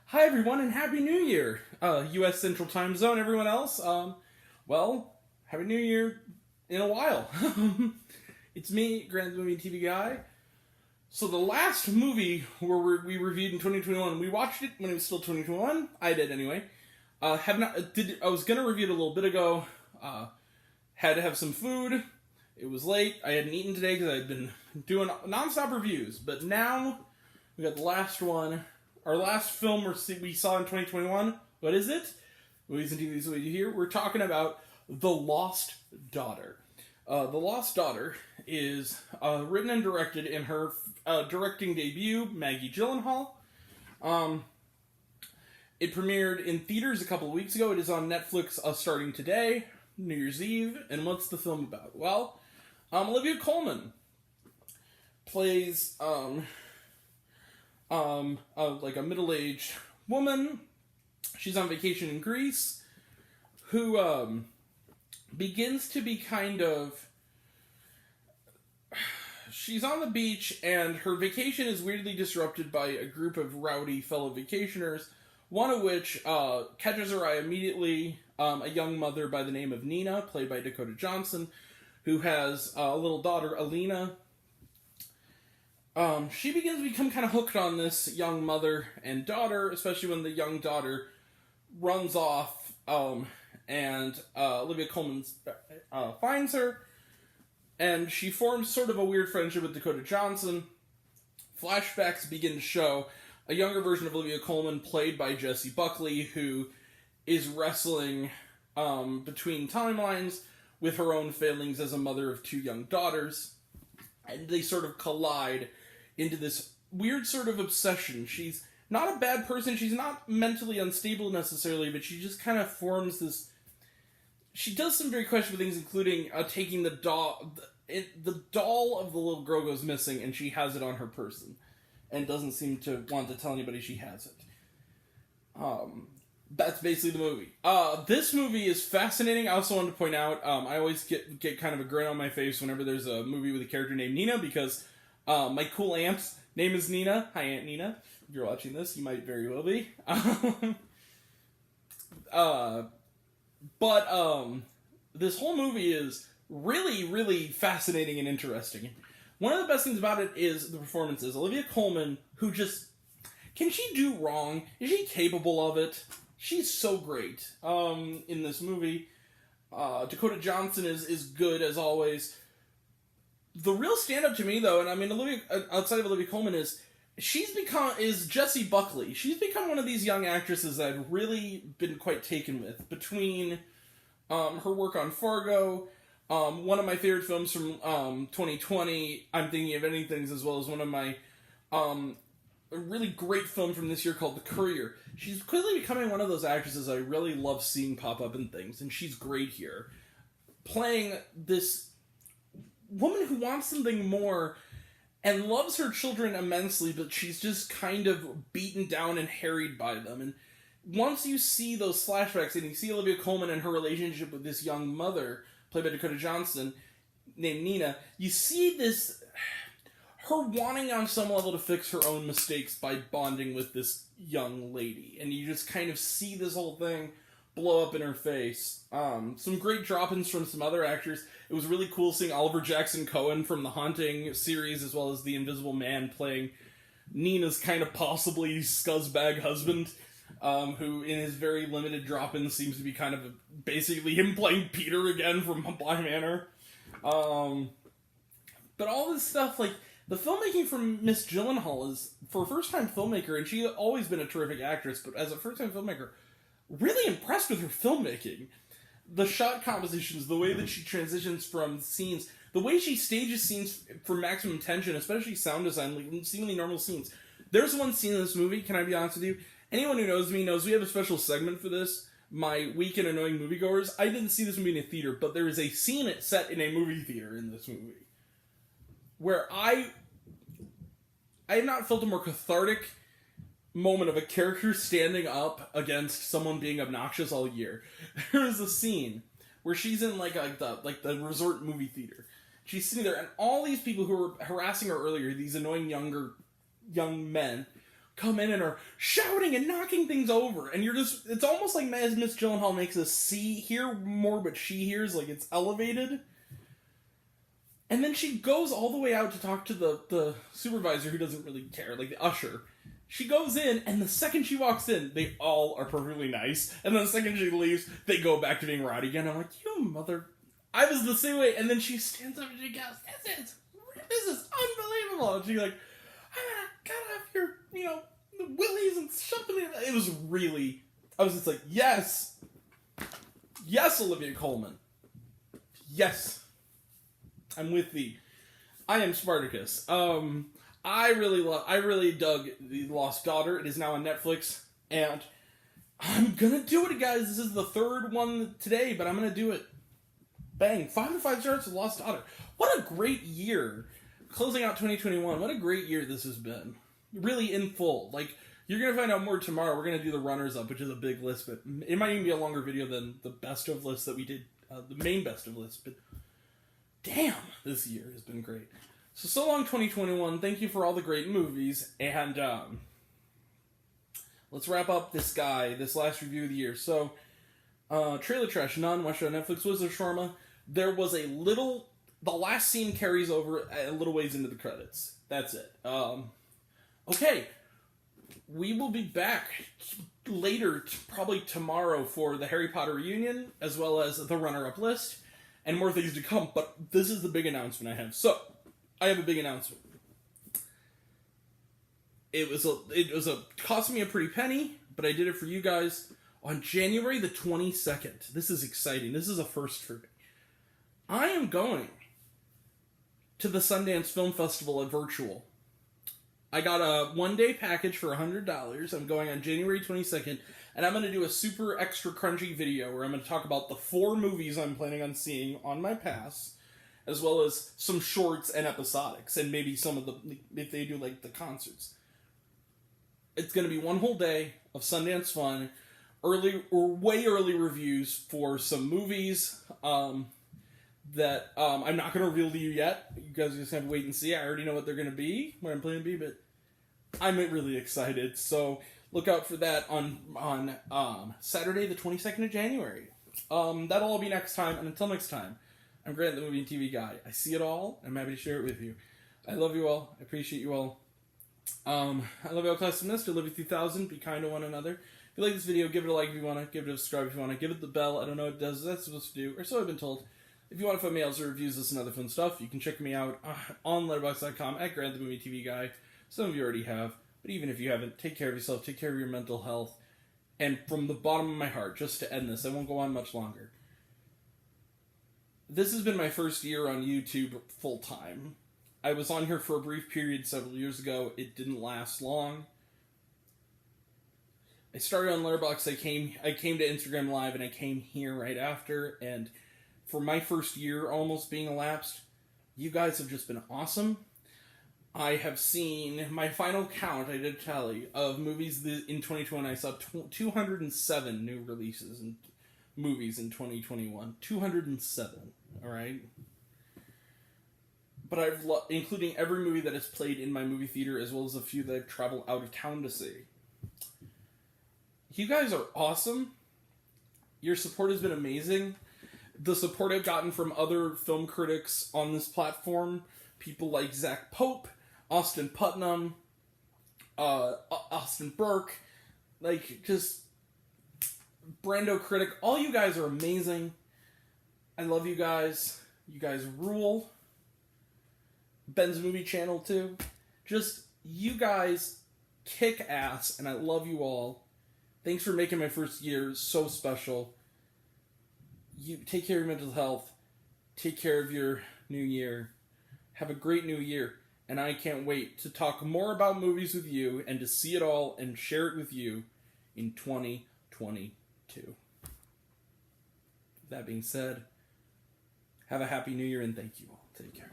Hi everyone and Happy New Year! U.S. Central Time Zone, everyone else. Happy New Year in a while. It's me, Grand Movie TV Guy. So the last movie we reviewed in 2021, we watched it when it was still 2021. I did anyway. I was gonna review it a little bit ago. Had to have some food. It was late. I hadn't eaten today because I'd been doing non-stop reviews. But now we got the last one. Our last film we saw in 2021. What is it? Movies and TVs, what you hear. We're talking about The Lost Daughter. The Lost Daughter is written and directed in her directing debut, Maggie Gyllenhaal. It premiered in theaters a couple of weeks ago. It is on Netflix starting today, New Year's Eve. And what's the film about? Well, Olivia Colman plays like a middle-aged woman. She's on vacation in Greece, who begins to be she's on the beach, and her vacation is weirdly disrupted by a group of rowdy fellow vacationers, one of which catches her eye immediately, a young mother by the name of Nina, played by Dakota Johnson, who has a little daughter, Alina. She begins to become kind of hooked on this young mother and daughter, especially when the young daughter runs off, and Olivia Colman finds her, and she forms sort of a weird friendship with Dakota Johnson. Flashbacks begin to show a younger version of Olivia Colman, played by Jessie Buckley, who is wrestling between timelines with her own failings as a mother of two young daughters, and they sort of collide into this weird sort of obsession. She's not a bad person, she's not mentally unstable necessarily, but she just kind of forms this... She does some very questionable things, including taking the doll... The doll of the little girl goes missing, and she has it on her person, and doesn't seem to want to tell anybody she has it. That's basically the movie. This movie is fascinating. I also wanted to point out, I always get kind of a grin on my face whenever there's a movie with a character named Nina, because my cool aunt's name is Nina. Hi, Aunt Nina. If you're watching this, you might very well be. This whole movie is really, really fascinating and interesting. One of the best things about it is the performances. Olivia Colman, who just... Can she do wrong? Is she capable of it? She's so great in this movie. Dakota Johnson is good, as always. The real stand-up to me, though, and I mean, outside of Olivia Colman, is Jessie Buckley. She's become one of these young actresses that I've really been quite taken with. Between her work on Fargo, one of my favorite films from 2020, I'm Thinking of Ending Things, as well as one of my a really great film from this year called The Courier. She's clearly becoming one of those actresses I really love seeing pop up in things, and she's great here. Playing this woman who wants something more and loves her children immensely, but she's just kind of beaten down and harried by them. And once you see those flashbacks and you see Olivia Colman and her relationship with this young mother, played by Dakota Johnson, named Nina, you see this... her wanting on some level to fix her own mistakes by bonding with this young lady. And you just kind of see this whole thing blow up in her face. Some great drop-ins from some other actors. It was really cool seeing Oliver Jackson Cohen from the Haunting series, as well as the Invisible Man, playing Nina's kind of possibly scuzzbag husband, who in his very limited drop-ins seems to be kind of basically him playing Peter again from Bly Manor. But all this stuff, like, the filmmaking from Miss Gyllenhaal is, for a first-time filmmaker, and she's always been a terrific actress, but as a first-time filmmaker, really impressed with her filmmaking. The shot compositions, the way that she transitions from scenes, the way she stages scenes for maximum tension, especially sound design, like seemingly normal scenes. There's one scene in this movie, can I be honest with you? Anyone who knows me knows we have a special segment for this, my Week in Annoying Moviegoers. I didn't see this movie in a theater, but there is a scene set in a movie theater in this movie, where I have not felt a more cathartic moment of a character standing up against someone being obnoxious all year. There is a scene where she's in the resort movie theater. She's sitting there, and all these people who were harassing her earlier, these annoying young men, come in and are shouting and knocking things over, and it's almost like as Miss Gyllenhaal makes us hear more what she hears, like it's elevated. And then she goes all the way out to talk to the supervisor who doesn't really care, like the usher. She goes in, and the second she walks in, they all are perfectly nice. And then the second she leaves, they go back to being rowdy again. I'm like, you mother... I was the same way. And then she stands up and she goes, this is unbelievable. And she's like, I gotta have your, the willies and shove them in. It was really... I was just like, yes. Yes, Olivia Colman. Yes. I'm with thee. I am Spartacus. I really dug The Lost Daughter. It is now on Netflix, and I'm gonna do it, guys. This is the third one today, but I'm gonna do it. Bang! 5 to 5 stars. The Lost Daughter. What a great year! Closing out 2021. What a great year this has been. Really in full. Like, you're gonna find out more tomorrow. We're gonna do the runners up, which is a big list, but it might even be a longer video than the best of lists that we did. The main best of lists, but. Damn, this year has been great. So long 2021. Thank you for all the great movies. And let's wrap up this last review of the year. So, trailer trash, none. Watched it on Netflix. Was there shawarma? There was the last scene carries over a little ways into the credits. That's it. Okay. We will be back later, probably tomorrow, for the Harry Potter reunion, as well as the runner-up list. And more things to come, but this is the big announcement I have. So, I have a big announcement. It cost me a pretty penny, but I did it for you guys on January the 22nd. This is exciting. This is a first for me. I am going to the Sundance Film Festival at virtual. I got a one-day package for $100. I'm going on January 22nd. And I'm going to do a super extra crunchy video where I'm going to talk about the 4 movies I'm planning on seeing on my pass, as well as some shorts and episodics, and maybe some of if they do like the concerts. It's going to be one whole day of Sundance fun, way early reviews for some movies that I'm not going to reveal to you yet. You guys are just going to have to wait and see. I already know what they're going to be, what I'm planning to be, but I'm really excited. So... look out for that on Saturday, the 22nd of January. That'll all be next time, and until next time, I'm Grant, the movie and TV guy. I see it all, and I'm happy to share it with you. I love you all. I appreciate you all. I love you all, class semester. Live with 2000. Be kind to one another. If you like this video, give it a like if you want to. Give it a subscribe if you want to. Give it the bell. I don't know what it does. That's supposed to do, or so I've been told. If you want to find mails or reviews, this and other fun stuff, you can check me out on letterboxd.com at Grant, the movie TV guy. Some of you already have. But even if you haven't, take care of yourself, take care of your mental health. And from the bottom of my heart, just to end this, I won't go on much longer. This has been my first year on YouTube full time. I was on here for a brief period several years ago. It didn't last long. I started on Letterboxd. I came to Instagram Live, and I came here right after. And for my first year almost being elapsed, you guys have just been awesome. I have seen, my final count, I did a tally, of movies in 2021. I saw 207 new releases and movies in 2021. 207, alright? But including every movie that is played in my movie theater, as well as a few that I've traveled out of town to see. You guys are awesome. Your support has been amazing. The support I've gotten from other film critics on this platform, people like Zach Pope, Austin Putnam, Austin Burke, just Brando Critic. All you guys are amazing. I love you guys. You guys rule. Ben's Movie Channel too. Just, you guys kick ass, and I love you all. Thanks for making my first year so special. You take care of your mental health. Take care of your new year. Have a great new year. And I can't wait to talk more about movies with you and to see it all and share it with you in 2022. That being said, have a happy new year and thank you all. Take care.